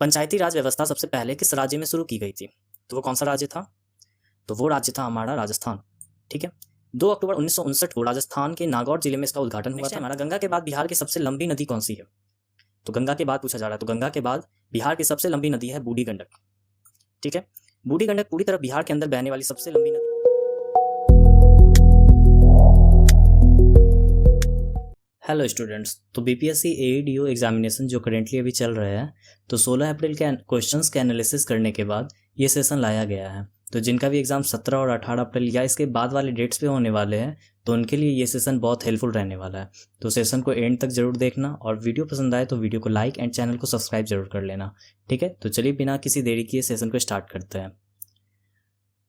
पंचायती राज व्यवस्था सबसे पहले किस राज्य में शुरू की गई थी? तो वो कौन सा राज्य था? तो वो राज्य था हमारा राजस्थान। ठीक है, 2 अक्टूबर 1959 को राजस्थान के नागौर जिले में इसका उद्घाटन हुआ था। हमारा गंगा के बाद बिहार की सबसे लंबी नदी कौन सी है? तो गंगा के बाद पूछा जा रहा है, तो गंगा के बाद बिहार की सबसे लंबी नदी है बूढ़ी गंडक। ठीक है, बूढ़ी गंडक पूरी तरह बिहार के अंदर बहने वाली सबसे लंबी नदी। हेलो स्टूडेंट्स, तो बीपीएससी एईडीओ एग्जामिनेशन जो करेंटली अभी चल रहा है, तो 16 अप्रैल के क्वेश्चंस के एनालिसिस करने के बाद ये सेशन लाया गया है। तो जिनका भी एग्जाम 17 और 18 अप्रैल या इसके बाद वाले डेट्स पे होने वाले हैं, तो उनके लिए ये सेशन बहुत हेल्पफुल रहने वाला है। तो सेशन को एंड तक जरूर देखना, और वीडियो पसंद आए तो वीडियो को लाइक एंड चैनल को सब्सक्राइब जरूर कर लेना। ठीक है, तो चलिए बिना किसी देरी किए सेशन को स्टार्ट करते हैं।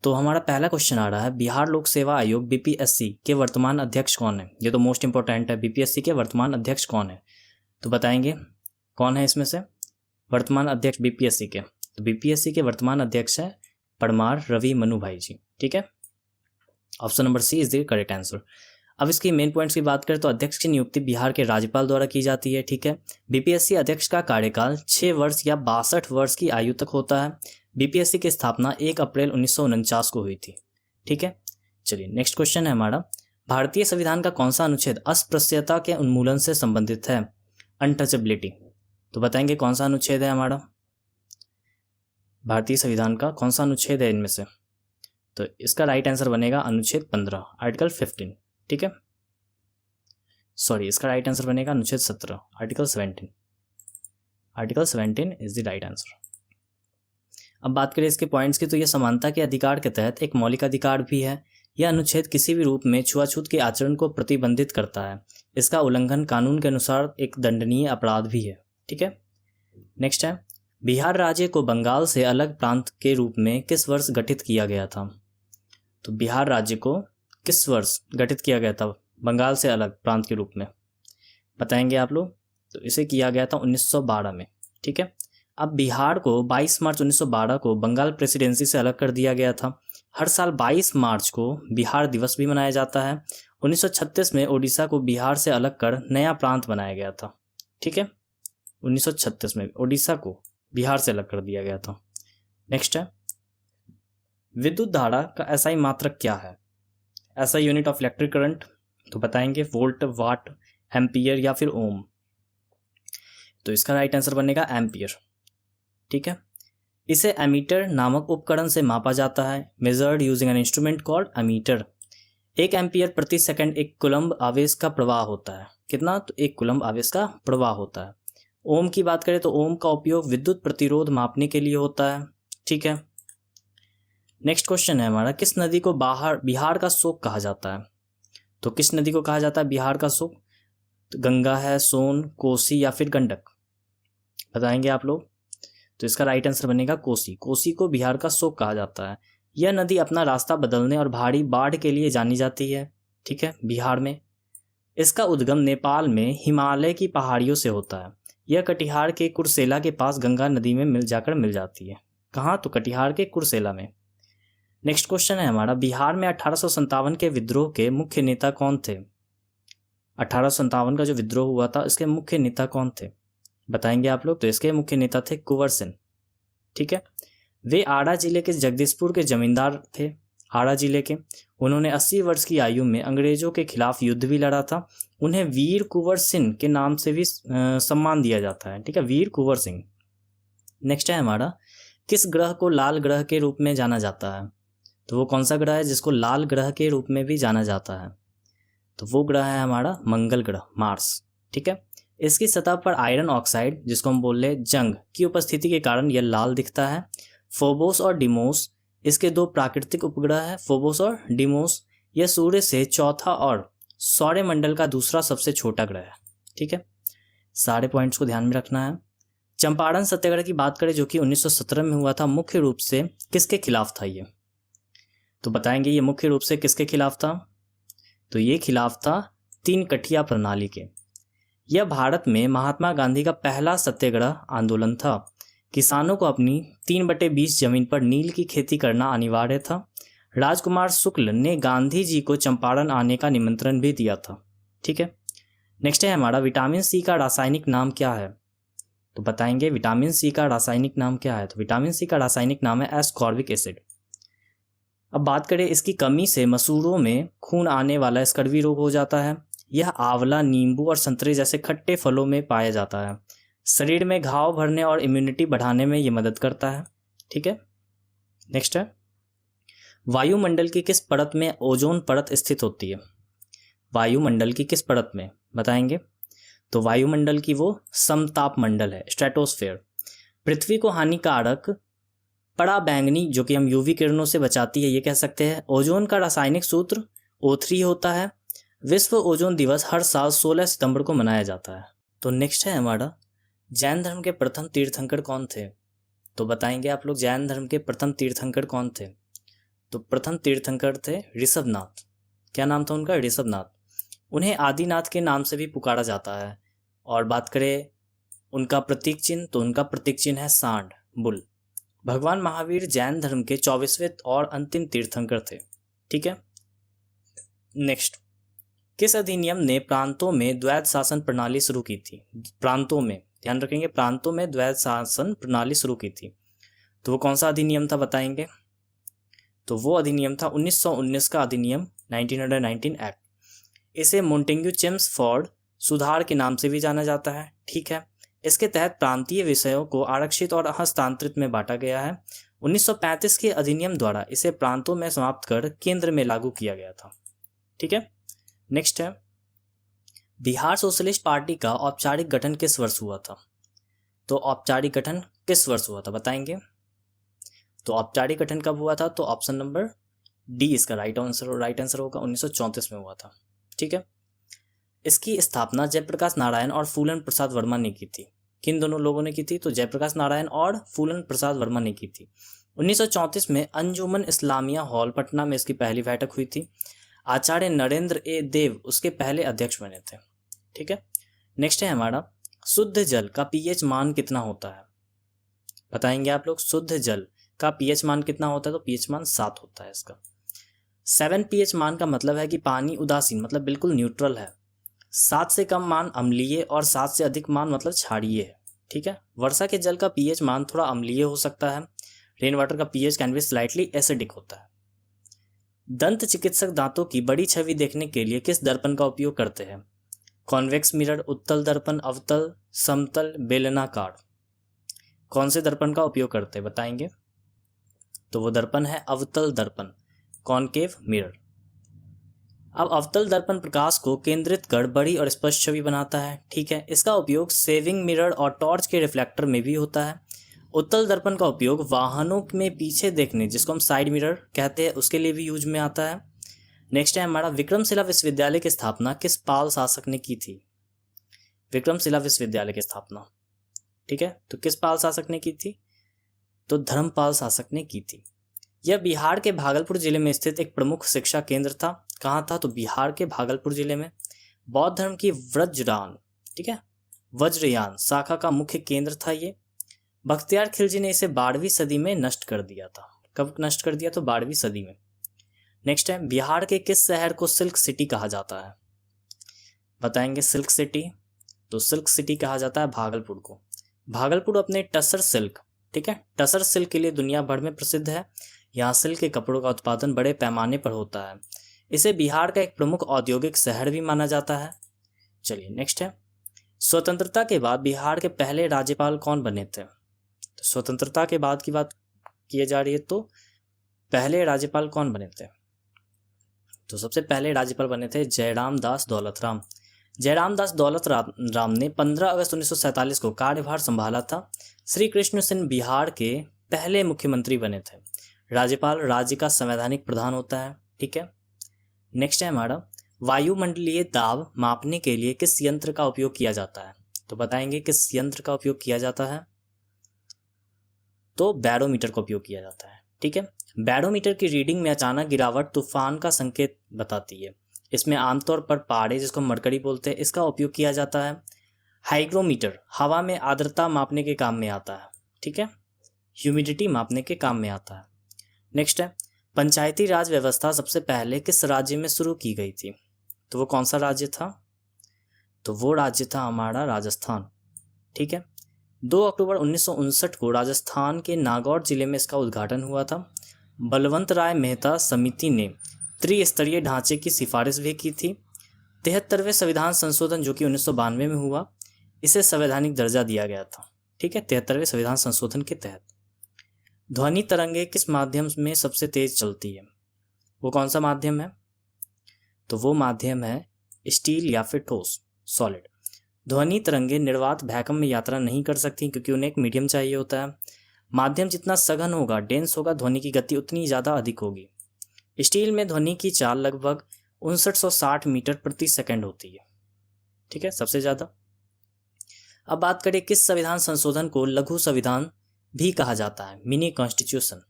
तो हमारा पहला क्वेश्चन आ रहा है, बिहार लोक सेवा आयोग बीपीएससी के वर्तमान अध्यक्ष कौन है? ये तो मोस्ट इंपॉर्टेंट है, बीपीएससी के वर्तमान अध्यक्ष कौन है? तो बताएंगे कौन है इसमें से वर्तमान अध्यक्ष बीपीएससी के? तो बीपीएससी के वर्तमान अध्यक्ष है परमार रवि मनु भाई जी। ठीक है, option number C is the correct answer. अब इसकी मेन पॉइंट्स की बात करें तो अध्यक्ष की नियुक्ति बिहार के राज्यपाल द्वारा की जाती है। ठीक है, बीपीएससी अध्यक्ष का कार्यकाल 6 वर्ष या 62 वर्ष की आयु तक होता है। बीपीएससी की स्थापना 1 अप्रैल 1949 को हुई थी। ठीक है, चलिए नेक्स्ट क्वेश्चन है हमारा, भारतीय संविधान का कौन सा अनुच्छेद अस्पृश्यता के उन्मूलन से संबंधित है? अनटचेबिलिटी। तो बताएंगे कौन सा अनुच्छेद है हमारा भारतीय संविधान का, कौन सा अनुच्छेद है इनमें से? तो इसका राइट आंसर बनेगा अनुच्छेद 15, आर्टिकल 15। ठीक है, सॉरी, इसका राइट आंसर बनेगा अनुच्छेद 17, article 17। Article 17 is the right answer. अब बात करें इसके पॉइंट्स की, तो यह समानता के अधिकार के तहत एक मौलिक अधिकार भी है। यह अनुच्छेद किसी भी रूप में छुआछूत के आचरण को प्रतिबंधित करता है। इसका उल्लंघन कानून के अनुसार एक दंडनीय अपराध भी है। ठीक है, नेक्स्ट है, बिहार राज्य को बंगाल से अलग प्रांत के रूप में किस वर्ष गठित किया गया था? तो बिहार राज्य को किस वर्ष गठित किया गया था बंगाल से अलग प्रांत के रूप में? बताएंगे आप लोग। तो इसे किया गया था 1912 में। ठीक है, अब बिहार को 22 मार्च 1912 को बंगाल प्रेसिडेंसी से अलग कर दिया गया था। हर साल 22 मार्च को बिहार दिवस भी मनाया जाता है। 1936 में ओडिशा को बिहार से अलग कर नया प्रांत बनाया गया था। ठीक है, 1936 में ओडिशा को बिहार से अलग कर दिया गया था। नेक्स्ट है, विद्युत धारा का एसआई मात्रक क्या है? SI unit of electric current. तो बताएंगे वोल्ट, वाट, एम्पियर या फिर ओम। तो इसका राइट आंसर बनेगा एम्पियर। ठीक है, इसे एमीटर नामक उपकरण से मापा जाता है, measured using an instrument called ammeter. 1 ampere प्रति सेकंड 1 कूलम्ब आवेश का प्रवाह होता है। कितना? तो 1 कूलम्ब आवेश का प्रवाह होता है। ओम की बात करें तो ओम का उपयोग विद्युत प्रतिरोध मापने के लिए होता है। ठीक है, नेक्स्ट क्वेश्चन है हमारा, किस नदी को बिहार का शोक कहा जाता है? तो किस नदी को कहा जाता है बिहार का शोक? तो गंगा है, सोन, कोसी या फिर गंडक? बताएंगे आप लोग। तो इसका राइट आंसर बनेगा कोसी। कोसी को बिहार का शोक कहा जाता है। यह नदी अपना रास्ता बदलने और भारी बाढ़ के लिए जानी जाती है। ठीक है, बिहार में। इसका उद्गम नेपाल में हिमालय की पहाड़ियों से होता है। यह कटिहार के कुर्सेला के पास गंगा नदी में मिल जाती है। कहाँ? तो कटिहार के कुर्सेला में। नेक्स्ट क्वेश्चन है हमारा, बिहार में 1857 के विद्रोह के मुख्य नेता कौन थे? 1857 का जो विद्रोह हुआ था, इसके मुख्य नेता कौन थे? बताएंगे आप लोग। तो इसके मुख्य नेता थे कुंवर सिंह। ठीक है, वे आरा जिले के जगदीशपुर के जमींदार थे, आरा जिले के। उन्होंने 80 वर्ष की आयु में अंग्रेजों के खिलाफ युद्ध भी लड़ा था। उन्हें वीर कुंवर सिंह के नाम से भी सम्मान दिया जाता है। ठीक है, वीर कुंवर सिंह। नेक्स्ट है हमारा, किस ग्रह को लाल ग्रह के रूप में जाना जाता है? तो वो कौन सा ग्रह है जिसको लाल ग्रह के रूप में भी जाना जाता है? तो वो ग्रह है हमारा मंगल ग्रह, मार्स। ठीक है, इसकी सतह पर आयरन ऑक्साइड, जिसको हम बोल रहे हैं जंग, की उपस्थिति के कारण यह लाल दिखता है। फोबोस और डिमोस इसके 2 प्राकृतिक उपग्रह है, फोबोस और डिमोस। यह सूर्य से चौथा और सौरमंडल का दूसरा सबसे छोटा ग्रह है। ठीक है, सारे पॉइंट्स को ध्यान में रखना है। चंपारण सत्याग्रह की बात करें जो कि 1917 में हुआ था, मुख्य रूप से किसके खिलाफ था ये? तो बताएंगे ये मुख्य रूप से किसके खिलाफ था? तो ये खिलाफ था 3 कठिया प्रणाली के। यह भारत में महात्मा गांधी का पहला सत्याग्रह आंदोलन था। किसानों को अपनी 3/20 जमीन पर नील की खेती करना अनिवार्य था। राजकुमार शुक्ल ने गांधी जी को चंपारण आने का निमंत्रण भी दिया था। ठीक है, नेक्स्ट है हमारा, विटामिन सी का रासायनिक नाम क्या है? तो बताएंगे विटामिन सी का रासायनिक नाम क्या है। तो विटामिन सी का रासायनिक नाम है एस्कॉर्बिक एसिड। अब बात करें इसकी कमी से मसूड़ों में खून आने वाला स्कर्वी रोग हो जाता है। यह आंवला, नींबू और संतरे जैसे खट्टे फलों में पाया जाता है। शरीर में घाव भरने और इम्यूनिटी बढ़ाने में ये मदद करता है। ठीक है, नेक्स्ट है, वायुमंडल की किस परत में ओजोन परत स्थित होती है। वायुमंडल की किस परत में बताएंगे। तो वायुमंडल की वो समताप मंडल है, स्ट्रेटोस्फेयर। पृथ्वी को हानिकारक पड़ा बैंगनी जो कि हम यूवी किरणों से बचाती है, ये कह सकते हैं। ओजोन का रासायनिक सूत्र O3 होता है। विश्व ओजोन दिवस हर साल 16 सितंबर को मनाया जाता है। तो नेक्स्ट है हमारा, जैन धर्म के प्रथम तीर्थंकर कौन थे। तो बताएंगे आप लोग जैन धर्म के प्रथम तीर्थंकर कौन थे। तो प्रथम तीर्थंकर थे ऋषभनाथ। क्या नाम था उनका, ऋषभनाथ। उन्हें आदिनाथ के नाम से भी पुकारा जाता है। और बात करें उनका प्रतीक चिन्ह, तो उनका प्रतीक चिन्ह है सांड, बुल। भगवान महावीर जैन धर्म के 24वें और अंतिम तीर्थंकर थे। ठीक है, नेक्स्ट, किस अधिनियम ने प्रांतों में द्वैध शासन प्रणाली शुरू की थी। प्रांतों में, ध्यान रखेंगे, प्रांतों में द्वैध शासन प्रणाली शुरू की थी। तो वो कौन सा अधिनियम था बताएंगे। तो वो अधिनियम था 1919 का अधिनियम, 1919 एक्ट। इसे मोंटेग्यू चेम्सफोर्ड सुधार के नाम से भी जाना जाता है। ठीक है, इसके तहत प्रांतीय विषयों को आरक्षित और हस्तांतरित में बांटा गया है। 1935 के अधिनियम द्वारा इसे प्रांतों में समाप्त कर केंद्र में लागू किया गया था। ठीक है, नेक्स्ट है, बिहार सोशलिस्ट पार्टी का औपचारिक गठन किस वर्ष हुआ था। तो औपचारिक गठन किस वर्ष हुआ था बताएंगे। तो औपचारिक गठन कब हुआ था। तो ऑप्शन नंबर डी इसका राइट आंसर होगा, 1934 में हुआ था। ठीक है, इसकी स्थापना जयप्रकाश नारायण और फूलन प्रसाद वर्मा ने की थी। किन दोनों लोगों ने की थी। तो जयप्रकाश नारायण और फूलन प्रसाद वर्मा ने की थी। 1934 में अंजुमन इस्लामिया हॉल पटना में इसकी पहली बैठक हुई थी। आचार्य नरेंद्र ए देव उसके पहले अध्यक्ष बने थे। ठीक है, नेक्स्ट है हमारा, शुद्ध जल का पीएच मान कितना होता है बताएंगे आप लोग। शुद्ध जल का पीएच मान कितना होता है। तो पीएच मान 7 होता है इसका। 7 पीएच मान का मतलब है कि पानी उदासीन, मतलब बिल्कुल न्यूट्रल है। 7 से कम मान अम्लीय और 7 से अधिक मान मतलब क्षारीय है। ठीक है, वर्षा के जल का पीएच मान थोड़ा अम्लीय हो सकता है। रेन वाटर का pH can be slightly acidic होता है। दंत चिकित्सक दांतों की बड़ी छवि देखने के लिए किस दर्पण का उपयोग करते हैं। कॉन्वेक्स मिरर, उत्तल दर्पण, अवतल, समतल, बेलनाकार। कौन से दर्पण का उपयोग करते हैं बताएंगे। तो वो दर्पण है अवतल दर्पण, कॉनकेव मिरर। अब अवतल दर्पण प्रकाश को केंद्रित कर बड़ी और स्पष्ट छवि बनाता है। ठीक है, इसका उपयोग सेविंग मिरर और टॉर्च के रिफ्लेक्टर में भी होता है। उत्तल दर्पण का उपयोग वाहनों में पीछे देखने, जिसको हम साइड मिरर कहते हैं, उसके लिए भी यूज में आता है। नेक्स्ट है हमारा, विक्रमशिला विश्वविद्यालय की स्थापना किस पाल शासक ने की थी। विक्रमशिला विश्वविद्यालय की स्थापना, ठीक है, तो किस पाल शासक ने की थी। तो धर्मपाल शासक ने की थी। यह बिहार के भागलपुर जिले में स्थित एक प्रमुख शिक्षा केंद्र था। कहाँ था। तो बिहार के भागलपुर जिले में। बौद्ध धर्म की वज्रयान, ठीक है, वज्रयान शाखा का मुख्य केंद्र था ये। बख्तियार खिलजी ने इसे 12वीं सदी में नष्ट कर दिया था। कब नष्ट कर दिया। तो 12वीं सदी में। नेक्स्ट है, बिहार के किस शहर को सिल्क सिटी कहा जाता है बताएंगे। सिल्क सिटी, तो सिल्क सिटी कहा जाता है भागलपुर को। भागलपुर अपने टसर सिल्क, ठीक है, टसर सिल्क के लिए दुनिया भर में प्रसिद्ध है। यहाँ सिल्क के कपड़ों का उत्पादन बड़े पैमाने पर होता है। इसे बिहार का एक प्रमुख औद्योगिक शहर भी माना जाता है। चलिए नेक्स्ट है, स्वतंत्रता के बाद बिहार के पहले राज्यपाल कौन बने थे। तो स्वतंत्रता के बाद की बात की जा रही है, तो पहले राज्यपाल कौन बने थे। तो सबसे पहले राज्यपाल बने थे जयराम दास दौलत राम। जयराम दास दौलत राम ने 15 अगस्त 1947 को कार्यभार संभाला था। श्री कृष्ण सिंह बिहार के पहले मुख्यमंत्री बने थे। राज्यपाल राज्य का संवैधानिक प्रधान होता है। ठीक है, नेक्स्ट है हमारा, वायुमंडलीय दाब मापने के लिए किस यंत्र का उपयोग किया जाता है। तो बताएंगे किस यंत्र का उपयोग किया जाता है। तो बैरोमीटर का उपयोग किया जाता है। ठीक है, बैरोमीटर की रीडिंग में अचानक गिरावट तूफान का संकेत बताती है। इसमें आमतौर पर पारे, जिसको मरकरी बोलते हैं, इसका उपयोग किया जाता है। हाइग्रोमीटर हवा में आर्द्रता मापने के काम में आता है। ठीक है, ह्यूमिडिटी मापने के काम में आता है। नेक्स्ट है, पंचायती राज व्यवस्था सबसे पहले किस राज्य में शुरू की गई थी। तो वो कौन सा राज्य था। तो वो राज्य था हमारा राजस्थान। ठीक है, 2 अक्टूबर 1959 को राजस्थान के नागौर जिले में इसका उद्घाटन हुआ था। बलवंत राय मेहता समिति ने त्रिस्तरीय ढांचे की सिफारिश भी की थी। 73वें संविधान संशोधन जो कि 1992 में हुआ, इसे संवैधानिक दर्जा दिया गया था। ठीक है, 73वें संविधान संशोधन के तहत। ध्वनि तरंगे किस माध्यम में सबसे तेज चलती है? वो कौन सा माध्यम है? तो वो माध्यम है स्टील या फिर ठोस, सॉलिड। ध्वनि तरंगे निर्वात वैक्यूम में यात्रा नहीं कर सकती क्योंकि उन्हें एक मीडियम चाहिए होता है। माध्यम जितना सघन होगा, डेंस होगा, ध्वनि की गति उतनी ज़्यादा अधिक होगी। स्टील में ध्वनि की चाल लगभग 5960 मीटर प्रति सेकंड होती है। ठीक है, सबसे ज़्यादा। अब बात करें किस संविधान संशोधन को लघु संविधान भी कहा जाता है, मिनी कॉन्स्टिट्यूशन।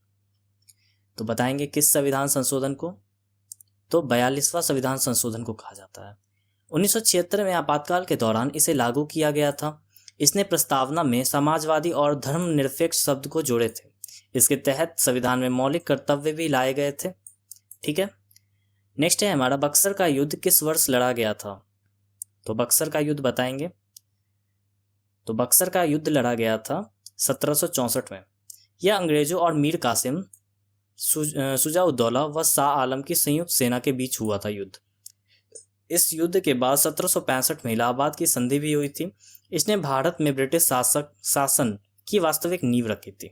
तो बताएंगे किस संविधान संशोधन को? तो 42वां संविधान संशोधन को कहा जाता है। 1976 में आपातकाल के दौरान इसे लागू किया गया था। इसने प्रस्तावना में समाजवादी और धर्मनिरपेक्ष शब्द को जोड़े थे। इसके तहत संविधान में मौलिक कर्तव्य भी लाए गए थे। ठीक है, नेक्स्ट है हमारा बक्सर का युद्ध किस वर्ष लड़ा गया था? तो बक्सर का युद्ध बताएंगे। तो बक्सर का युद्ध लड़ा गया था 1764 में। यह अंग्रेजों और मीर कासिम, शुजा-उद-दौला व शाह आलम की संयुक्त सेना के बीच हुआ था युद्ध। इस युद्ध के बाद 1765 में इलाहाबाद की संधि भी हुई थी। इसने भारत में ब्रिटिश शासन की वास्तविक नींव रखी थी।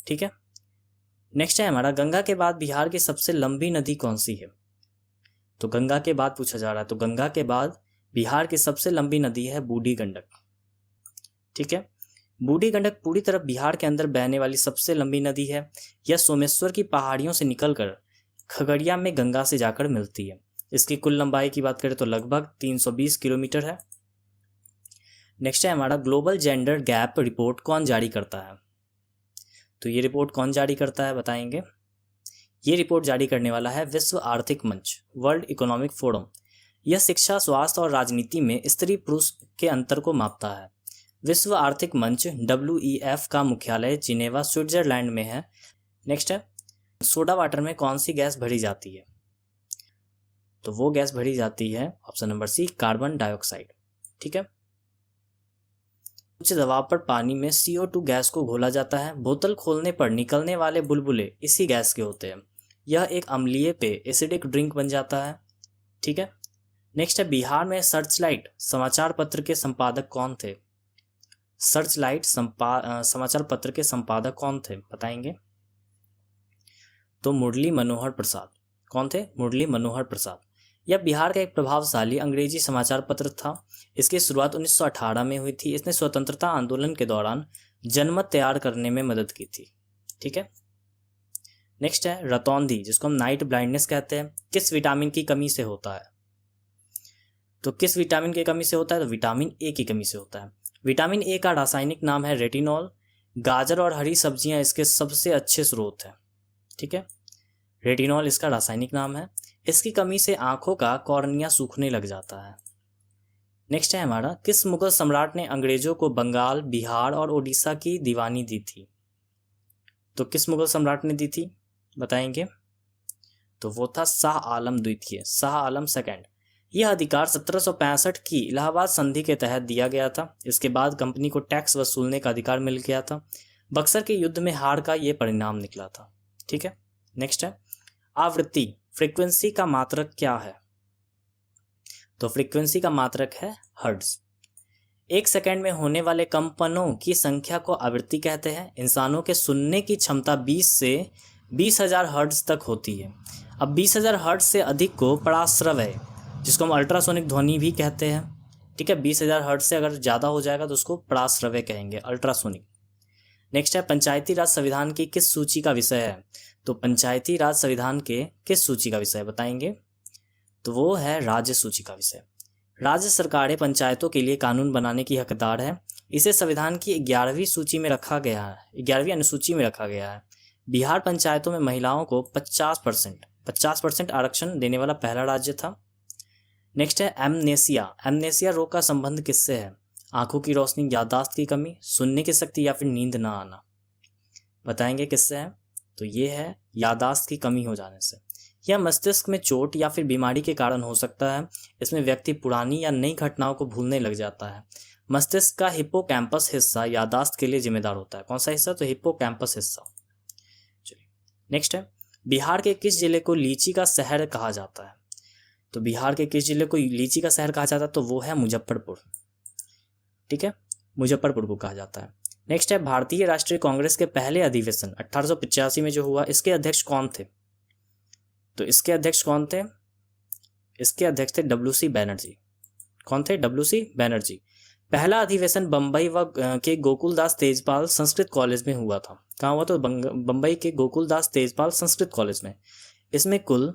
ठीक है, नेक्स्ट है हमारा गंगा के बाद बिहार की सबसे लंबी नदी कौन सी है? तो गंगा के बाद पूछा जा रहा है। तो गंगा के बाद बिहार की सबसे लंबी नदी है बूढ़ी गंडक। ठीक है, बूढ़ी गंडक पूरी तरह बिहार के अंदर बहने वाली सबसे लंबी नदी है। यह सोमेश्वर की पहाड़ियों से निकलकर खगड़िया में गंगा से जाकर मिलती है। इसकी कुल लंबाई की बात करें तो लगभग 320 किलोमीटर है। नेक्स्ट है हमारा ग्लोबल जेंडर गैप रिपोर्ट कौन जारी करता है? तो ये रिपोर्ट कौन जारी करता है बताएंगे। ये रिपोर्ट जारी करने वाला है विश्व आर्थिक मंच, वर्ल्ड इकोनॉमिक फोरम। यह शिक्षा, स्वास्थ्य और राजनीति में स्त्री पुरुष के अंतर को मापता है। विश्व आर्थिक मंच WEF का मुख्यालय जिनेवा, स्विट्जरलैंड में है। नेक्स्ट है सोडा वाटर में कौन सी गैस भरी जाती है? तो वो गैस भरी जाती है option number C, carbon dioxide. ठीक है, उच्च दबाव पर पानी में CO2 गैस को घोला जाता है। बोतल खोलने पर निकलने वाले बुलबुले इसी गैस के होते हैं। यह एक अम्लीय पेय, एसिडिक ड्रिंक बन जाता है। ठीक है, नेक्स्ट है बिहार में सर्चलाइट समाचार पत्र के संपादक कौन थे? सर्चलाइट समाचार पत्र के संपादक कौन थे बताएंगे। तो मुरली मनोहर प्रसाद। कौन थे? मुरली मनोहर प्रसाद। यह बिहार का एक प्रभावशाली अंग्रेजी समाचार पत्र था। इसकी शुरुआत 1918 में हुई थी। इसने स्वतंत्रता आंदोलन के दौरान जनमत तैयार करने में मदद की थी। ठीक है, नेक्स्ट है रतौंधी, जिसको हम नाइट ब्लाइंडनेस कहते हैं, किस विटामिन की कमी से होता है? तो किस विटामिन की कमी से होता है? तो विटामिन ए की कमी से होता है। विटामिन ए का रासायनिक नाम है रेटिनॉल। गाजर और हरी सब्जियां इसके सबसे अच्छे स्रोत हैं। ठीक है, रेटिनॉल इसका रासायनिक नाम है। इसकी कमी से आंखों का कॉर्निया सूखने लग जाता है। नेक्स्ट है हमारा किस मुगल सम्राट ने अंग्रेजों को बंगाल, बिहार और उड़ीसा की दीवानी दी थी? तो किस मुगल सम्राट ने दी थी बताएंगे। तो वो था शाह आलम द्वितीय, शाह आलम सेकंड। यह अधिकार 1765 की इलाहाबाद संधि के तहत दिया गया था। इसके बाद कंपनी को टैक्स वसूलने का अधिकार मिल गया था। बक्सर के युद्ध में हार का ये परिणाम निकला था। ठीक है, नेक्स्ट है आवृत्ति, फ्रीक्वेंसी का मात्रक क्या है? तो फ्रीक्वेंसी का मात्रक है हर्ट्ज। एक सेकंड में होने वाले कंपनों की संख्या को आवृत्ति कहते हैं। इंसानों के सुनने की क्षमता 20 से 20,000 हर्ट्ज तक होती है। अब 20,000 हर्ट्ज से अधिक को पराश्रव्य, जिसको हम अल्ट्रासोनिक ध्वनि भी कहते हैं। ठीक है, 20,000 हर्ट्ज से अगर ज़्यादा हो जाएगा तो उसको पराश्रव्य कहेंगे, अल्ट्रासोनिक। नेक्स्ट है पंचायती राज संविधान की किस सूची का विषय है? तो पंचायती राज संविधान के किस सूची का विषय बताएंगे? तो वो है राज्य सूची का विषय। राज्य सरकारें पंचायतों के लिए कानून बनाने की हकदार है। इसे संविधान की 11वीं सूची में रखा गया है, 11वीं अनुसूची में रखा गया है। बिहार पंचायतों में महिलाओं को 50% आरक्षण देने वाला पहला राज्य था। नेक्स्ट है एमनेसिया। एमनेसिया रोग का संबंध किससे है? आंखों की रोशनी, याददाश्त की कमी, सुनने की शक्ति या फिर नींद ना आना। बताएंगे किससे है? तो ये है याददाश्त की कमी हो जाने से। यह मस्तिष्क में चोट या फिर बीमारी के कारण हो सकता है। इसमें व्यक्ति पुरानी या नई घटनाओं को भूलने लग जाता है। मस्तिष्क का हिप्पोकैम्पस हिस्सा याददाश्त के लिए जिम्मेदार होता है। कौन सा हिस्सा? तो हिप्पोकैम्पस हिस्सा। चलिए नेक्स्ट है, बिहार के किस जिले को लीची का शहर कहा जाता है? तो बिहार के किस जिले को लीची का शहर कहा जाता है? तो वो है मुजफ्फरपुर। ठीक है, मुजफ्फरपुर को कहा जाता है। नेक्स्ट है, भारतीय राष्ट्रीय कांग्रेस के पहले अधिवेशन 1885 में जो हुआ, इसके अध्यक्ष कौन थे? तो इसके अध्यक्ष कौन थे? इसके अध्यक्ष थे WC बैनर्जी। कौन थे? WC बैनर्जी। पहला अधिवेशन बम्बई के गोकुलदास तेजपाल संस्कृत कॉलेज में हुआ था। कहाँ हुआ? तो बम्बई के गोकुलदास तेजपाल संस्कृत कॉलेज में। इसमें कुल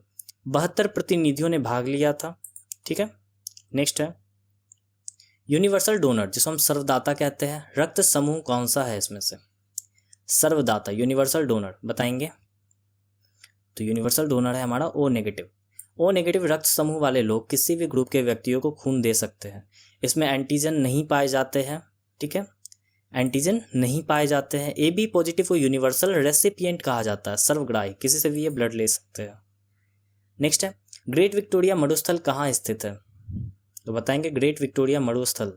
72 प्रतिनिधियों ने भाग लिया था। ठीक है, नेक्स्ट है, यूनिवर्सल डोनर जिसको हम सर्वदाता कहते हैं, रक्त समूह कौन सा है इसमें से? सर्वदाता, यूनिवर्सल डोनर बताएंगे। तो यूनिवर्सल डोनर है हमारा O नेगेटिव। O नेगेटिव रक्त समूह वाले लोग किसी भी ग्रुप के व्यक्तियों को खून दे सकते हैं। इसमें एंटीजन नहीं पाए जाते हैं। ठीक है, एंटीजन नहीं पाए जाते हैं। AB पॉजिटिव को यूनिवर्सल रेसिपिएंट कहा जाता है, सर्वग्राही, किसी से भी ये ब्लड ले सकते हैं। नेक्स्ट है, ग्रेट विक्टोरिया मरुस्थल कहाँ स्थित है? तो बताएंगे ग्रेट विक्टोरिया मरुस्थल,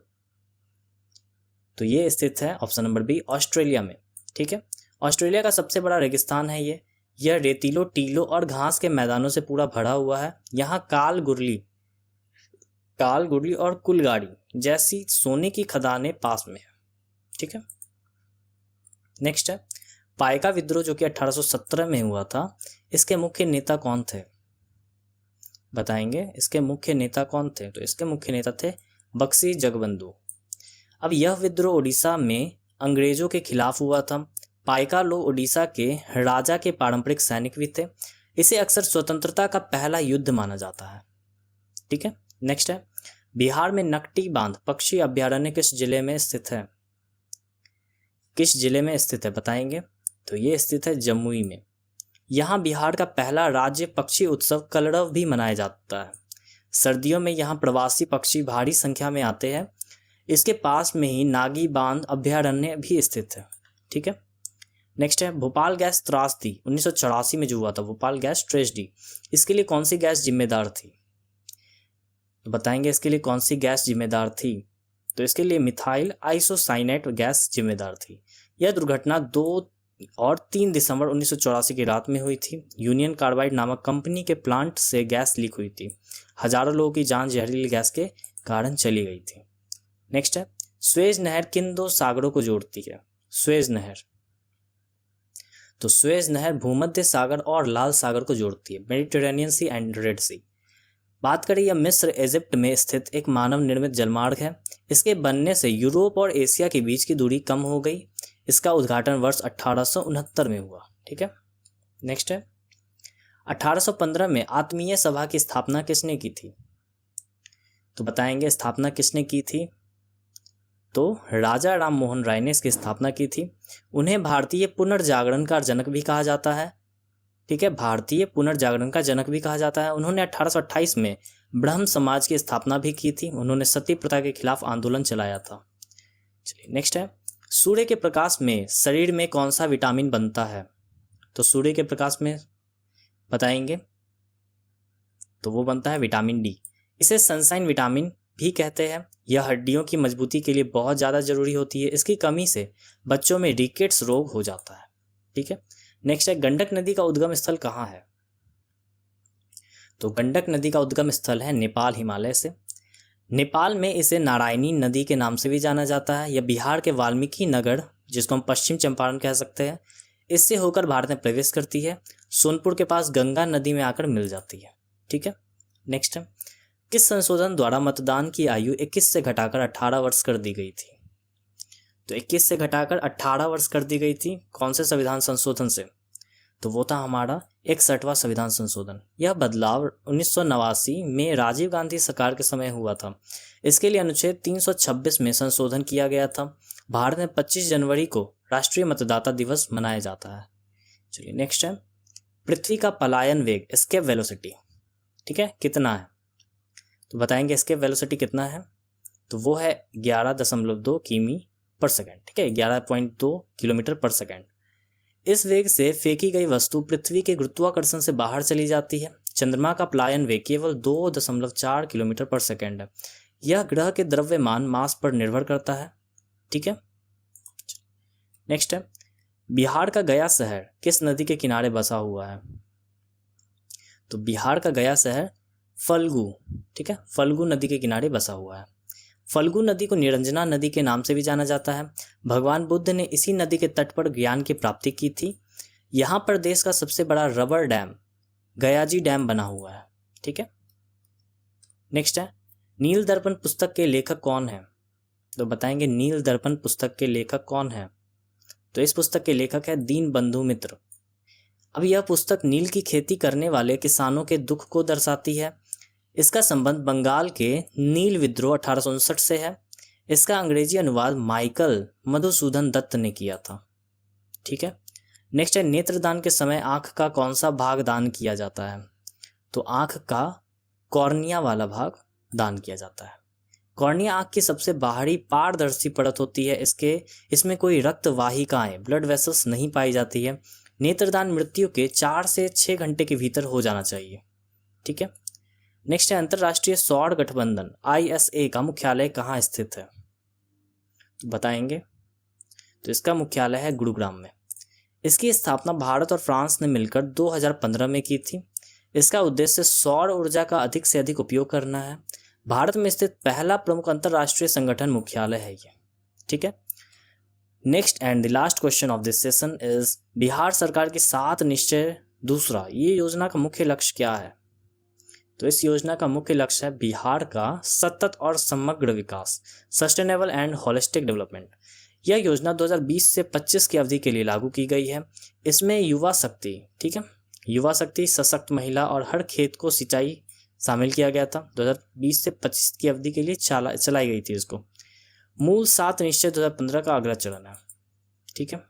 तो ये स्थित है ऑप्शन नंबर बी, ऑस्ट्रेलिया में। ठीक है, ऑस्ट्रेलिया का सबसे बड़ा रेगिस्तान है ये। यह रेतीलों, टीलों और घास के मैदानों से पूरा भरा हुआ है। यहाँ कालगुरली और कुलगाड़ी जैसी सोने की खदानें पास में है। ठीक है, नेक्स्ट है, पाइका विद्रोह जो कि 1817 में हुआ था, इसके मुख्य नेता कौन थे? बताएंगे इसके मुख्य नेता कौन थे? तो इसके मुख्य नेता थे बख्शी जगबंधु। अब यह विद्रोह उड़ीसा में अंग्रेजों के खिलाफ हुआ था। पाइका लोग उड़ीसा के राजा के पारंपरिक सैनिक भी थे। इसे अक्सर स्वतंत्रता का पहला युद्ध माना जाता है। ठीक है, नेक्स्ट है, बिहार में नकटी बांध पक्षी अभ्यारण्य किस जिले में स्थित है? किस जिले में स्थित है बताएंगे? तो ये स्थित है जमुई में। यहाँ बिहार का पहला राज्य पक्षी उत्सव कलरव भी मनाया जाता है। सर्दियों में यहाँ प्रवासी पक्षी भारी संख्या में आते हैं। इसके पास में ही नागी बांध अभ्यारण्य भी स्थित है। ठीक है, नेक्स्ट है, भोपाल गैस त्रासदी 1984 में जो हुआ था, भोपाल गैस ट्रेजेडी, इसके लिए कौन सी गैस जिम्मेदार थी? तो बताएंगे इसके लिए कौन सी गैस जिम्मेदार थी? तो इसके लिए मिथाइल आइसोसाइनेट गैस जिम्मेदार थी। यह दुर्घटना 2 और 3 दिसंबर 1984 की रात में हुई थी। यूनियन कार्बाइड नामक कंपनी के प्लांट से गैस लीक हुई थी। हजारों लोगों की जान जहरीली गैस के कारण चली गई थी। नेक्स्ट है, स्वेज नहर किन 2 सागरों को जोड़ती है? स्वेज नहर, तो स्वेज नहर भूमध्य सागर और लाल सागर को जोड़ती है, मेडिटेरेनियन सी एंड रेड सी। बात करें, यह मिस्र इजिप्ट में स्थित एक मानव निर्मित जलमार्ग है। इसके बनने से यूरोप और एशिया के बीच की दूरी कम हो गई। इसका उद्घाटन वर्ष 1869 में हुआ। ठीक है, नेक्स्ट है, 1815 में आत्मीय सभा की स्थापना किसने की थी? तो बताएंगे स्थापना किसने की थी? तो राजा राम मोहन राय ने इसकी स्थापना की थी। उन्हें भारतीय पुनर्जागरण का जनक भी कहा जाता है। ठीक है, भारतीय पुनर्जागरण का जनक भी कहा जाता है। उन्होंने 1828 में ब्रह्म समाज की स्थापना भी की थी। उन्होंने सती प्रथा के खिलाफ आंदोलन चलाया था। चलिए नेक्स्ट है, सूर्य के प्रकाश में शरीर में कौन सा विटामिन बनता है? तो सूर्य के प्रकाश में बताएंगे, तो वो बनता है विटामिन डी। इसे सनशाइन विटामिन भी कहते हैं। यह हड्डियों की मजबूती के लिए बहुत ज़्यादा जरूरी होती है। इसकी कमी से बच्चों में रिकेट्स रोग हो जाता है। ठीक है, नेक्स्ट है, गंडक नदी का उद्गम स्थल कहाँ है? तो गंडक नदी का उद्गम स्थल है नेपाल हिमालय से। नेपाल में इसे नारायणी नदी के नाम से भी जाना जाता है। यह बिहार के वाल्मीकि नगर, जिसको हम पश्चिम चंपारण कह सकते हैं, इससे होकर भारत में प्रवेश करती है। सोनपुर के पास गंगा नदी में आकर मिल जाती है। ठीक है, नेक्स्ट है, किस संशोधन द्वारा मतदान की आयु 21 से घटाकर 18 वर्ष कर दी गई थी? तो 21 से घटाकर 18 वर्ष कर दी गई थी। कौन से संविधान संशोधन से? तो वो था हमारा 61वां संविधान संशोधन। यह बदलाव 1989 में राजीव गांधी सरकार के समय हुआ था। इसके लिए अनुच्छेद 326 में संशोधन किया गया था। भारत में 25 जनवरी को राष्ट्रीय मतदाता दिवस मनाया जाता है। चलिए नेक्स्ट है, पृथ्वी का पलायन वेग, एस्केप वेलोसिटी, ठीक है, कितना है? तो बताएंगे एस्केप वेलोसिटी कितना है? तो वो है 11.2 किमी पर सेकेंड। ठीक है, 11.2 किलोमीटर पर सेकेंड। इस वेग से फेंकी गई वस्तु पृथ्वी के गुरुत्वाकर्षण से बाहर चली जाती है। चंद्रमा का पलायन वेग केवल 2.4 किलोमीटर पर सेकेंड है। यह ग्रह के द्रव्यमान मास पर निर्भर करता है। ठीक है, नेक्स्ट है, बिहार का गया शहर किस नदी के किनारे बसा हुआ है? तो बिहार का गया शहर फल्गु, ठीक है, फल्गु नदी के किनारे बसा हुआ है। फल्गु नदी को निरंजना नदी के नाम से भी जाना जाता है। भगवान बुद्ध ने इसी नदी के तट पर ज्ञान की प्राप्ति की थी। यहाँ पर देश का सबसे बड़ा रबर डैम गयाजी डैम बना हुआ है। ठीक है, नेक्स्ट है, नील दर्पण पुस्तक के लेखक कौन है? तो बताएंगे नील दर्पण पुस्तक के लेखक कौन है? तो इस पुस्तक के लेखक है दीनबंधु मित्र। अब यह पुस्तक नील की खेती करने वाले किसानों के दुख को दर्शाती है। इसका संबंध बंगाल के नील विद्रोह 1859 से है। इसका अंग्रेजी अनुवाद माइकल मधुसूदन दत्त ने किया था। ठीक है, नेक्स्ट है, नेत्रदान के समय आंख का कौन सा भाग दान किया जाता है? तो आंख का कॉर्निया वाला भाग दान किया जाता है। कॉर्निया आंख की सबसे बाहरी पारदर्शी परत होती है। इसमें कोई रक्त वाहिकाएं ब्लड वेसल्स नहीं पाई जाती है। नेत्रदान मृत्यु के 4 से 6 घंटे के भीतर हो जाना चाहिए। ठीक है, नेक्स्ट है, अंतरराष्ट्रीय सौर गठबंधन ISA का मुख्यालय कहाँ स्थित है? तो बताएंगे, तो इसका मुख्यालय है गुरुग्राम में। इसकी स्थापना भारत और फ्रांस ने मिलकर 2015 में की थी। इसका उद्देश्य सौर ऊर्जा का अधिक से अधिक उपयोग करना है। भारत में स्थित पहला प्रमुख अंतरराष्ट्रीय संगठन मुख्यालय है ये। ठीक है, next and the last question of this session is, Bihar सरकार की 7 निश्चय दूसरा, ये योजना का मुख्य लक्ष्य क्या है? तो इस योजना का मुख्य लक्ष्य है बिहार का सतत और समग्र विकास, सस्टेनेबल एंड होलिस्टिक डेवलपमेंट। यह योजना 2020 से 25 की अवधि के लिए लागू की गई है। इसमें युवा शक्ति, ठीक है, युवा शक्ति, सशक्त महिला और हर खेत को सिंचाई शामिल किया गया था। 2020 से 25 की अवधि के लिए चलाई गई थी इसको। मूल 7 निश्चय 2015 का अगला चरण है। ठीक है।